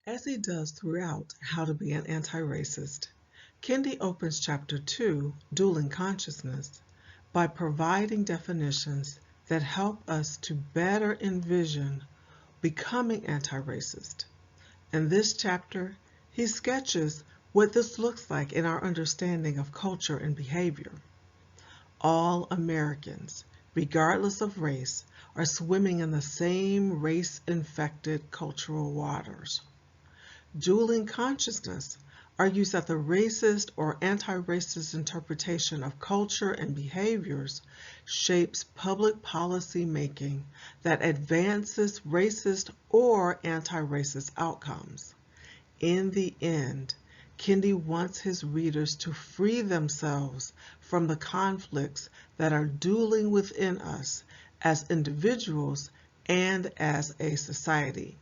As he does throughout How to Be an Anti-Racist, Kendi opens Chapter 2, Dueling Consciousness, by providing definitions that help us to better envision becoming anti-racist. In this chapter, he sketches what this looks like in our understanding of culture and behavior. All Americans, regardless of race, are swimming in the same race-infected cultural waters. Dueling consciousness argues that the racist or anti-racist interpretation of culture and behaviors shapes public policy making that advances racist or anti-racist outcomes. In the end, Kendi wants his readers to free themselves from the conflicts that are dueling within us as individuals and as a society.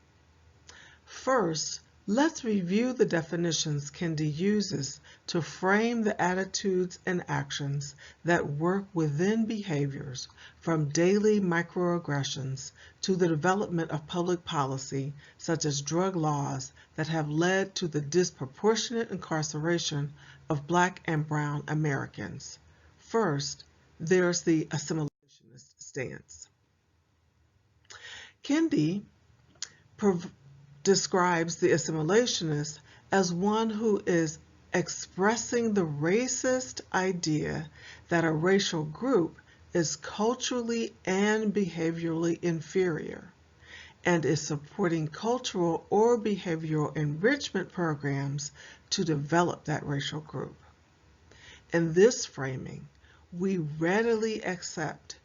First, let's review the definitions Kendi uses to frame the attitudes and actions that work within behaviors, from daily microaggressions to the development of public policy, such as drug laws that have led to the disproportionate incarceration of Black and Brown Americans. First, there's the assimilationist stance. Kendi describes the assimilationist as one who is expressing the racist idea that a racial group is culturally and behaviorally inferior and is supporting cultural or behavioral enrichment programs to develop that racial group. In this framing, we readily accept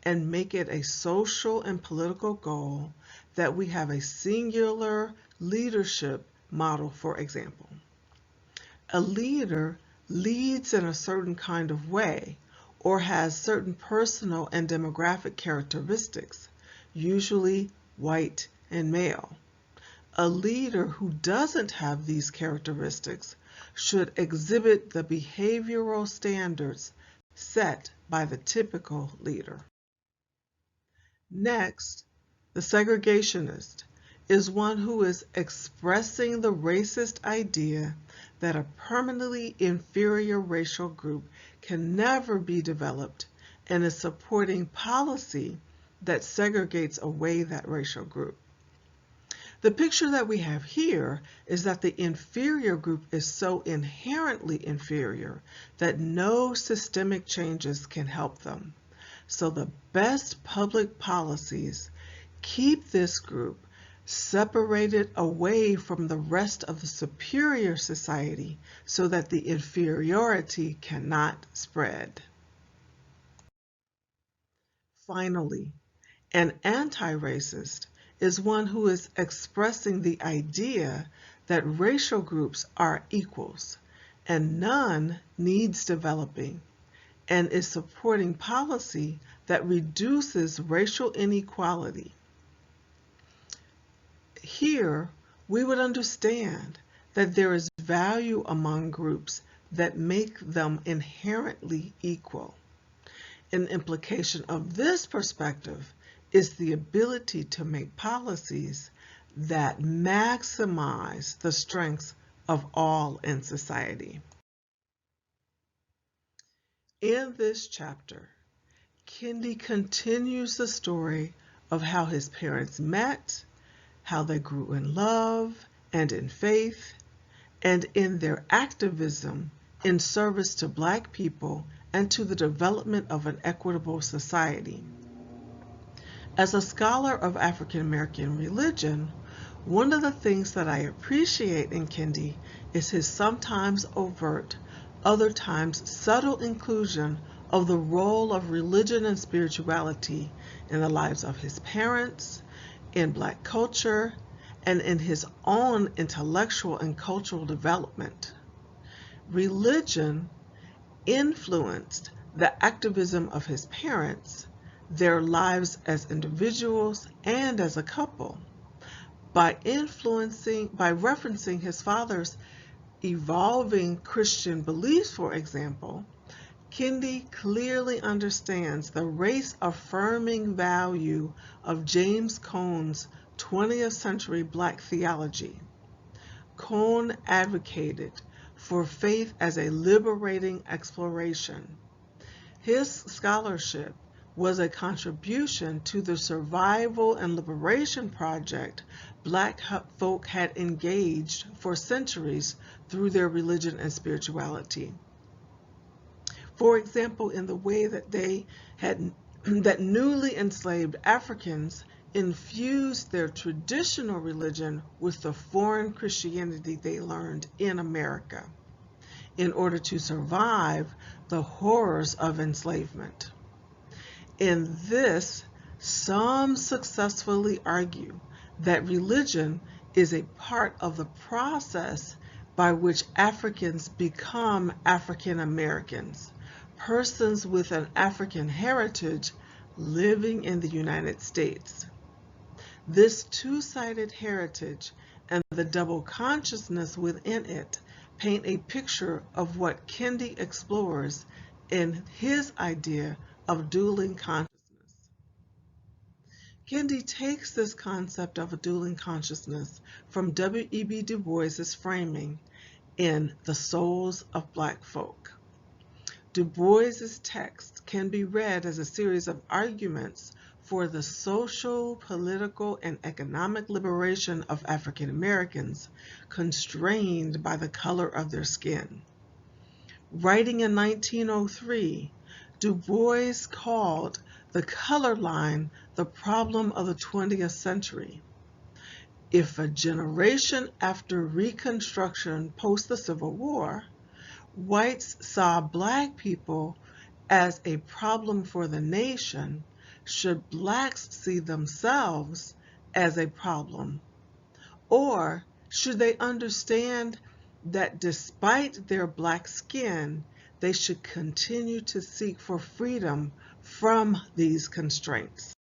and make it a social and political goal that we have a singular leadership model, for example. A leader leads in a certain kind of way or has certain personal and demographic characteristics, usually white and male. A leader who doesn't have these characteristics should exhibit the behavioral standards set by the typical leader. Next, the segregationist is one who is expressing the racist idea that a permanently inferior racial group can never be developed and is supporting policy that segregates away that racial group. The picture that we have here is that the inferior group is so inherently inferior that no systemic changes can help them. So the best public policies keep this group separated away from the rest of the superior society so that the inferiority cannot spread. Finally, an anti-racist is one who is expressing the idea that racial groups are equals and none needs developing, and is supporting policy that reduces racial inequality. Here, we would understand that there is value among groups that make them inherently equal. An implication of this perspective is the ability to make policies that maximize the strengths of all in society. In this chapter, Kendi continues the story of how his parents met, how they grew in love and in faith, and in their activism in service to Black people and to the development of an equitable society. As a scholar of African American religion, one of the things that I appreciate in Kendi is his sometimes overt, other times subtle inclusion of the role of religion and spirituality in the lives of his parents, in Black culture, and in his own intellectual and cultural development. Religion influenced the activism of his parents, their lives as individuals and as a couple, by referencing his father's evolving Christian beliefs, for example. Kendi clearly understands the race-affirming value of James Cone's 20th century Black theology. Kohn advocated for faith as a liberating exploration. His scholarship was a contribution to the survival and liberation project Black folk had engaged for centuries through their religion and spirituality. For example, in the way that that newly enslaved Africans infused their traditional religion with the foreign Christianity they learned in America in order to survive the horrors of enslavement. In this, some successfully argue that religion is a part of the process by which Africans become African Americans, persons with an African heritage living in the United States. This two-sided heritage and the double consciousness within it paint a picture of what Kendi explores in his idea of dueling consciousness. Kendi takes this concept of a dueling consciousness from W.E.B. Du Bois's framing in The Souls of Black Folk. Du Bois's text can be read as a series of arguments for the social, political, and economic liberation of African Americans constrained by the color of their skin. Writing in 1903, Du Bois called the color line the problem of the 20th century. If a generation after Reconstruction post the Civil War, whites saw Black people as a problem for the nation, should Blacks see themselves as a problem? Or should they understand that despite their Black skin, they should continue to seek for freedom from these constraints?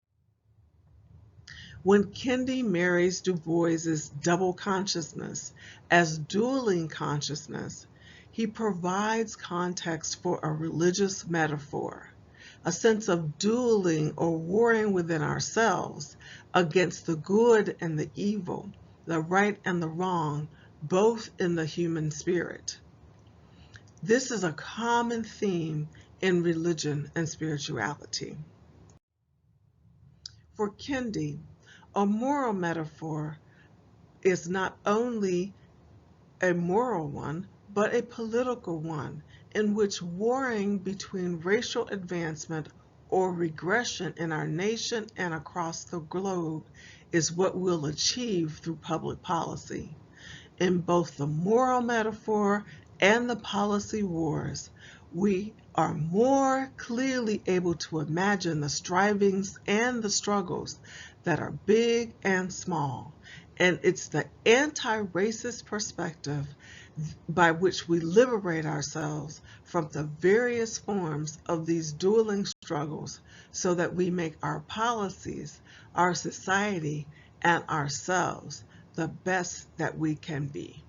When Kendi marries Du Bois's double consciousness as dueling consciousness, he provides context for a religious metaphor, a sense of dueling or warring within ourselves against the good and the evil, the right and the wrong, both in the human spirit. This is a common theme in religion and spirituality. For Kendi, a moral metaphor is not only a moral one, but a political one, in which warring between racial advancement or regression in our nation and across the globe is what we'll achieve through public policy. In both the moral metaphor and the policy wars, we are more clearly able to imagine the strivings and the struggles that are big and small. And it's the anti-racist perspective by which we liberate ourselves from the various forms of these dueling struggles so that we make our policies, our society, and ourselves the best that we can be.